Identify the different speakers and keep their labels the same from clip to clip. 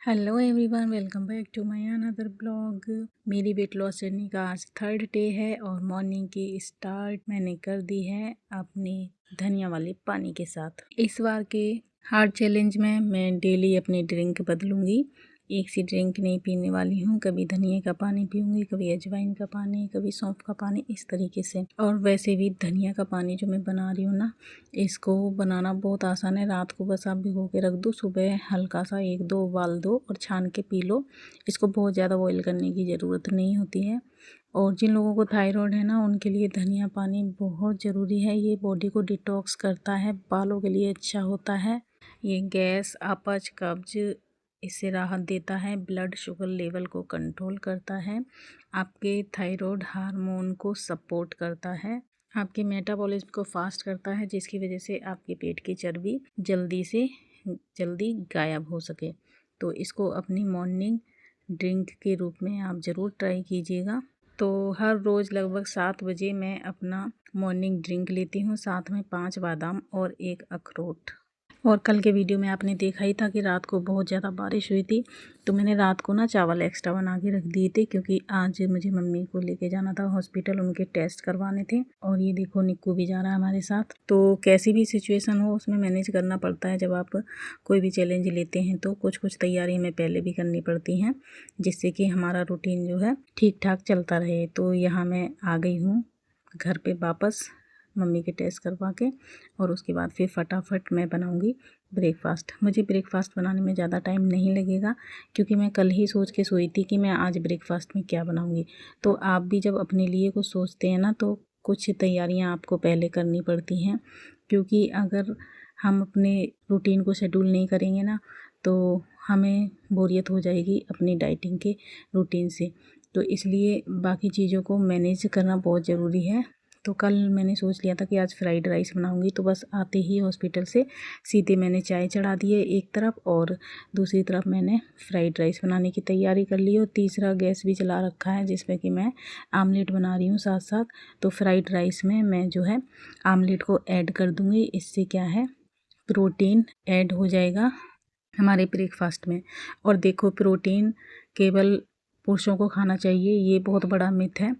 Speaker 1: Hello everyone, welcome back to my another blog. मेरी weight loss journey का आज 3rd day है और मॉर्निंग की स्टार्ट मैंने कर दी है अपनी धनिया वाले पानी के साथ। इस बार के हार्ड चैलेंज में मैं डेली अपनी ड्रिंक बदलूंगी। एक सी ड्रिंक नहीं पीने वाली हूँ। कभी धनिए का पानी पीऊँगी, कभी अजवाइन का पानी, कभी सौंफ का पानी, इस तरीके से। और वैसे भी धनिया का पानी जो मैं बना रही हूँ ना, इसको बनाना बहुत आसान है। रात को बस आप भिगो के रख दो, सुबह हल्का सा 1-2 उबाल दो और छान के पी लो। इसको बहुत ज़्यादा बॉईल करने की ज़रूरत नहीं होती है। और जिन लोगों को थायराइड है ना, उनके लिए धनिया पानी बहुत ज़रूरी है। ये बॉडी को डिटॉक्स करता है, बालों के लिए अच्छा होता है। ये गैस, अपच, कब्ज इससे राहत देता है। ब्लड शुगर लेवल को कंट्रोल करता है। आपके थायराइड हार्मोन को सपोर्ट करता है। आपके मेटाबॉलिज्म को फास्ट करता है, जिसकी वजह से आपके पेट की चर्बी जल्दी गायब हो सके। तो इसको अपनी मॉर्निंग ड्रिंक के रूप में आप ज़रूर ट्राई कीजिएगा। तो हर रोज़ लगभग 7 बजे मैं अपना मॉर्निंग ड्रिंक लेती हूँ, साथ में 5 बादाम और 1 अखरोट। और कल के वीडियो में आपने देखा ही था कि रात को बहुत ज़्यादा बारिश हुई थी, तो मैंने रात को ना चावल एक्स्ट्रा बना के रख दिए थे, क्योंकि आज मुझे मम्मी को लेके जाना था हॉस्पिटल, उनके टेस्ट करवाने थे। और ये देखो, निक्कू भी जा रहा है हमारे साथ। तो कैसी भी सिचुएशन हो, उसमें मैनेज करना पड़ता है। जब आप कोई भी चैलेंज लेते हैं तो कुछ तैयारी हमें पहले भी करनी पड़ती हैं, जिससे कि हमारा रूटीन जो है ठीक ठाक चलता रहे। तो यहाँ मैं आ गई हूँ घर पे वापस, मम्मी के टेस्ट करवा के। और उसके बाद फिर फटाफट मैं बनाऊंगी ब्रेकफ़ास्ट। मुझे ब्रेकफ़ास्ट बनाने में ज़्यादा टाइम नहीं लगेगा, क्योंकि मैं कल ही सोच के सोई थी कि मैं आज ब्रेकफ़ास्ट में क्या बनाऊंगी। तो आप भी जब अपने लिए कुछ सोचते हैं ना, तो कुछ तैयारियां आपको पहले करनी पड़ती हैं, क्योंकि अगर हम अपने रूटीन को शेड्यूल नहीं करेंगे ना, तो हमें बोरियत हो जाएगी अपनी डाइटिंग के रूटीन से। तो इसलिए बाकी चीज़ों को मैनेज करना बहुत ज़रूरी है। तो कल मैंने सोच लिया था कि आज फ्राइड राइस बनाऊंगी, तो बस आते ही हॉस्पिटल से सीधे मैंने चाय चढ़ा दी है एक तरफ, और दूसरी तरफ मैंने फ्राइड राइस बनाने की तैयारी कर ली। और तीसरा गैस भी चला रखा है, जिसमें कि मैं आमलेट बना रही हूँ साथ साथ। तो फ्राइड राइस में मैं जो है आमलेट को ऐड कर दूँगी। इससे क्या है, प्रोटीन ऐड हो जाएगा हमारे ब्रेकफास्ट में। और देखो, प्रोटीन केवल पुरुषों को खाना चाहिए, ये बहुत बड़ा मिथ है।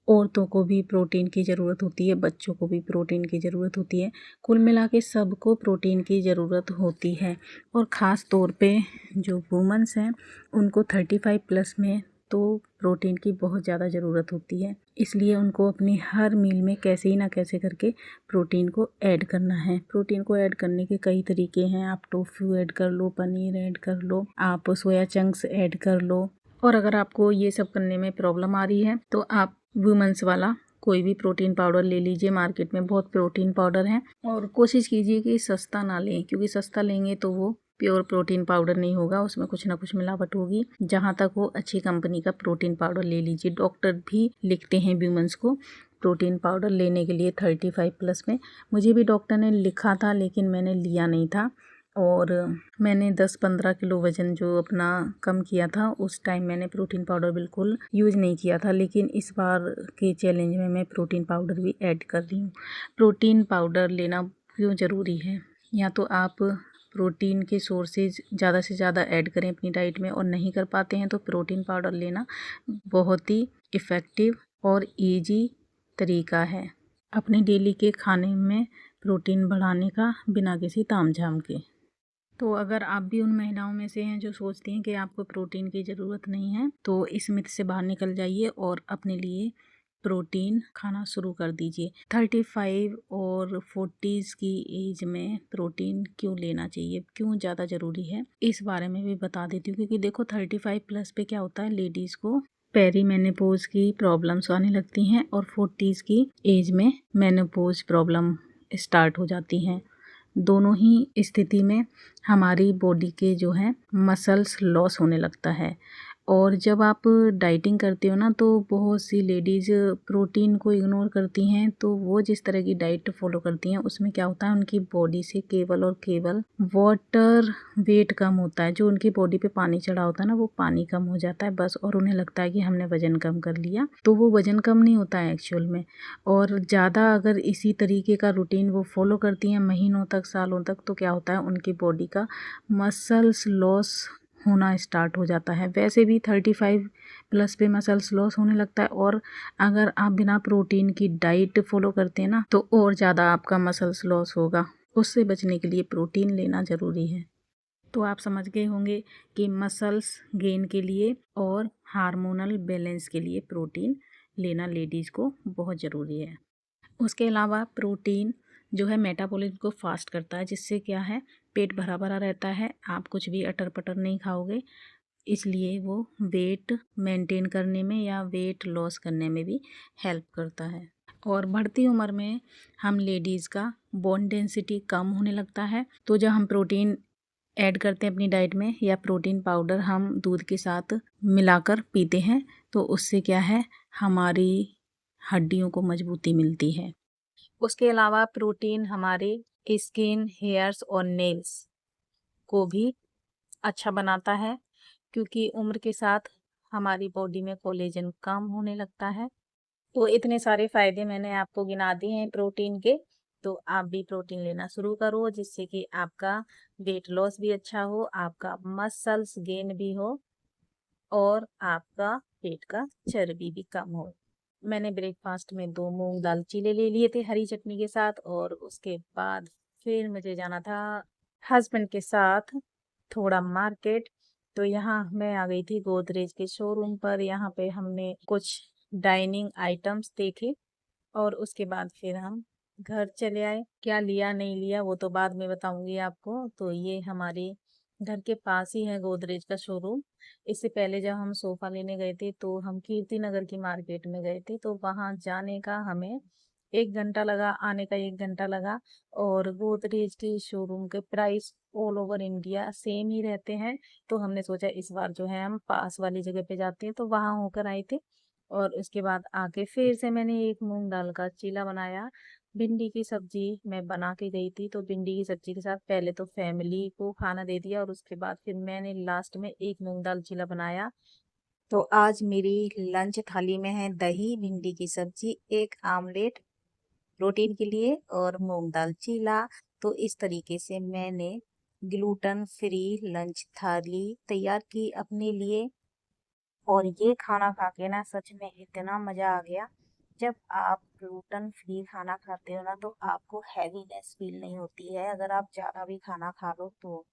Speaker 1: औरतों को भी प्रोटीन की ज़रूरत होती है, बच्चों को भी प्रोटीन की ज़रूरत होती है। कुल मिला के सबको प्रोटीन की ज़रूरत होती है। और ख़ास तौर पे जो वुमेन्स हैं, उनको 35+ में तो प्रोटीन की बहुत ज़्यादा ज़रूरत होती है। इसलिए उनको अपनी हर मील में कैसे ही ना कैसे करके प्रोटीन को ऐड करना है। प्रोटीन को ऐड करने के कई तरीके हैं। आप टोफू ऐड कर लो, पनीर ऐड कर लो, आप सोया चंक्स ऐड कर लो। और अगर आपको ये सब करने में प्रॉब्लम आ रही है, तो आप वुमेन्स वाला कोई भी प्रोटीन पाउडर ले लीजिए। मार्केट में बहुत प्रोटीन पाउडर हैं, और कोशिश कीजिए कि सस्ता ना लें, क्योंकि सस्ता लेंगे तो वो प्योर प्रोटीन पाउडर नहीं होगा, उसमें कुछ ना कुछ मिलावट होगी। जहाँ तक हो, अच्छी कंपनी का प्रोटीन पाउडर ले लीजिए। डॉक्टर भी लिखते हैं वुमेन्स को प्रोटीन पाउडर लेने के लिए 35+ में। मुझे भी डॉक्टर ने लिखा था, लेकिन मैंने लिया नहीं था। और मैंने 10-15 किलो वज़न जो अपना कम किया था, उस टाइम मैंने प्रोटीन पाउडर बिल्कुल यूज़ नहीं किया था। लेकिन इस बार के चैलेंज में मैं प्रोटीन पाउडर भी ऐड कर रही हूँ। प्रोटीन पाउडर लेना क्यों ज़रूरी है? या तो आप प्रोटीन के सोर्सेज ज़्यादा से ज़्यादा ऐड करें अपनी डाइट में, और नहीं कर पाते हैं तो प्रोटीन पाउडर लेना बहुत ही इफ़ेक्टिव और ईजी तरीका है अपने डेली के खाने में प्रोटीन बढ़ाने का, बिना किसी तामझाम के। तो अगर आप भी उन महिलाओं में से हैं जो सोचती हैं कि आपको प्रोटीन की ज़रूरत नहीं है, तो इस मिथ से बाहर निकल जाइए और अपने लिए प्रोटीन खाना शुरू कर दीजिए। 35 और 40s की एज में प्रोटीन क्यों लेना चाहिए, क्यों ज़्यादा ज़रूरी है, इस बारे में भी बता देती हूँ। क्योंकि देखो, 35+ पे क्या होता है, लेडीज़ को पेरीमेनोपॉज की प्रॉब्लम्स आने लगती हैं, और 40s की एज में मेनोपॉज प्रॉब्लम स्टार्ट हो जाती हैं। दोनों ही स्थिति में हमारी बॉडी के जो है मसल्स लॉस होने लगता है। और जब आप डाइटिंग करते हो ना, तो बहुत सी लेडीज़ प्रोटीन को इग्नोर करती हैं। तो वो जिस तरह की डाइट फॉलो करती हैं, उसमें क्या होता है, उनकी बॉडी से केवल और केवल वाटर वेट कम होता है। जो उनकी बॉडी पे पानी चढ़ा होता है ना, वो पानी कम हो जाता है बस। और उन्हें लगता है कि हमने वज़न कम कर लिया, तो वो वज़न कम नहीं होता है एक्चुअल में। और ज़्यादा अगर इसी तरीके का रूटीन वो फॉलो करती हैं महीनों तक, सालों तक, तो क्या होता है, उनकी बॉडी का मसल्स लॉस होना स्टार्ट हो जाता है। वैसे भी 35 प्लस पे मसल्स लॉस होने लगता है, और अगर आप बिना प्रोटीन की डाइट फॉलो करते हैं ना तो और ज़्यादा आपका मसल्स लॉस होगा। उससे बचने के लिए प्रोटीन लेना ज़रूरी है। तो आप समझ गए होंगे कि मसल्स गेन के लिए और हार्मोनल बैलेंस के लिए प्रोटीन लेना लेडीज़ को बहुत ज़रूरी है। उसके अलावा प्रोटीन जो है मेटाबॉलिज्म को फास्ट करता है, जिससे क्या है पेट भरा भरा रहता है, आप कुछ भी अटर पटर नहीं खाओगे, इसलिए वो वेट मेंटेन करने में या वेट लॉस करने में भी हेल्प करता है। और बढ़ती उम्र में हम लेडीज़ का बोन डेंसिटी कम होने लगता है, तो जब हम प्रोटीन ऐड करते हैं अपनी डाइट में या प्रोटीन पाउडर हम दूध के साथ मिलाकर पीते हैं, तो उससे क्या है हमारी हड्डियों को मजबूती मिलती है। उसके अलावा प्रोटीन हमारे स्किन, हेयर्स और नेल्स को भी अच्छा बनाता है, क्योंकि उम्र के साथ हमारी बॉडी में कोलेजन कम होने लगता है। तो इतने सारे फ़ायदे मैंने आपको गिना दिए हैं प्रोटीन के, तो आप भी प्रोटीन लेना शुरू करो, जिससे कि आपका वेट लॉस भी अच्छा हो, आपका मसल्स गेन भी हो और आपका पेट का चर्बी भी कम हो। मैंने ब्रेकफास्ट में 2 मूंग दाल चीले ले लिए थे हरी चटनी के साथ, और उसके बाद फिर मुझे जाना था हस्बैंड के साथ थोड़ा मार्केट। तो यहाँ मैं आ गई थी गोदरेज के शोरूम पर। यहाँ पे हमने कुछ डाइनिंग आइटम्स देखे और उसके बाद फिर हम घर चले आए। क्या लिया नहीं लिया वो तो बाद में बताऊंगी आपको। तो ये हमारे घर के पास ही है गोदरेज का शोरूम। इससे पहले जब हम सोफ़ा लेने गए थे तो हम कीर्ति नगर की मार्केट में गए थे, तो वहाँ जाने का हमें 1 घंटा लगा, आने का 1 घंटा लगा। और गोदरेज के शोरूम के price all over India same ही रहते हैं, तो हमने सोचा इस बार जो है हम पास वाली जगह पे जाते हैं, तो वहाँ होकर आए थे। और उसके बाद आके फिर से मैंने एक मूंग दाल का चीला बनाया। भिंडी की सब्जी मैं बना के गई थी, तो भिंडी की सब्जी के साथ पहले तो फैमिली को खाना दे दिया और उसके बाद फिर मैंने लास्ट में एक मूंग दाल चीला बनाया। तो आज मेरी लंच थाली में है दही, भिंडी की सब्जी, एक आमलेट प्रोटीन के लिए और मूंग दाल चीला। तो इस तरीके से मैंने ग्लूटन फ्री लंच थाली तैयार की अपने लिए। और ये खाना खा के ना सच में इतना मजा आ गया। जब आप ग्लूटन फ्री खाना खाते हो ना तो आपको हैवीनेस फील नहीं होती है, अगर आप ज्यादा भी खाना खा लो तो।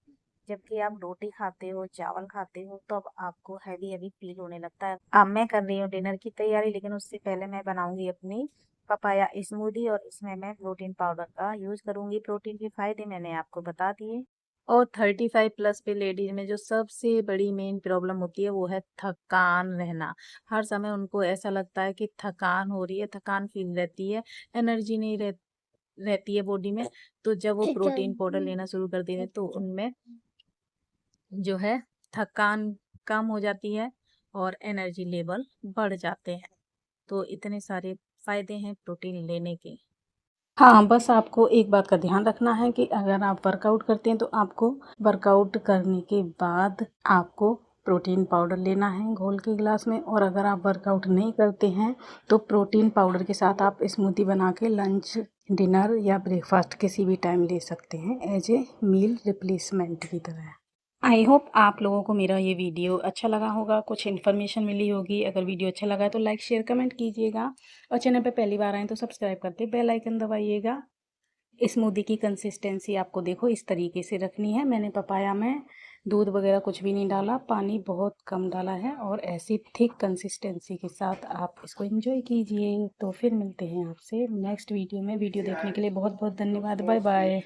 Speaker 1: जबकि आप रोटी खाते हो, चावल खाते हो, तब आपको हैवी हैवी फील होने लगता है। अब मैं कर रही हूँ डिनर की तैयारी, लेकिन उससे पहले मैं बनाऊंगी अपनी पपाया स्मूदी, और इसमें मैं प्रोटीन पाउडर का यूज करूंगी। प्रोटीन के फायदे मैंने आपको बता दिए। और 35 प्लस पे लेडीज में जो सबसे बड़ी मेन प्रॉब्लम होती है वो है थकान रहना। हर समय उनको ऐसा लगता है कि थकान हो रही है, थकान फील रहती है, एनर्जी नहीं रहती है बॉडी में। तो जब वो प्रोटीन पाउडर लेना शुरू कर देते हैं तो उनमें जो है थकान कम हो जाती है और एनर्जी लेवल बढ़ जाते हैं। तो इतने सारे फायदे हैं प्रोटीन लेने के। हाँ, बस आपको एक बात का ध्यान रखना है कि अगर आप वर्कआउट करते हैं तो आपको वर्कआउट करने के बाद आपको प्रोटीन पाउडर लेना है घोल के गिलास में। और अगर आप वर्कआउट नहीं करते हैं तो प्रोटीन पाउडर के साथ आप स्मूदी बना के लंच, डिनर या ब्रेकफास्ट किसी भी टाइम ले सकते हैं एज ए मील रिप्लेसमेंट की तरह। आई होप आप लोगों को मेरा ये वीडियो अच्छा लगा होगा, कुछ इन्फॉर्मेशन मिली होगी। अगर वीडियो अच्छा लगा है तो लाइक शेयर कमेंट कीजिएगा, और चैनल पे पहली बार आए तो सब्सक्राइब करके बेल आइकन दबाइएगा। स्मूदी की कंसिस्टेंसी आपको देखो इस तरीके से रखनी है। मैंने पपाया में दूध वगैरह कुछ भी नहीं डाला, पानी बहुत कम डाला है, और ऐसी थिक कंसिस्टेंसी के साथ आप इसको एंजॉय कीजिए। तो फिर मिलते हैं आपसे नेक्स्ट वीडियो में। वीडियो देखने के लिए बहुत बहुत धन्यवाद। Bye bye.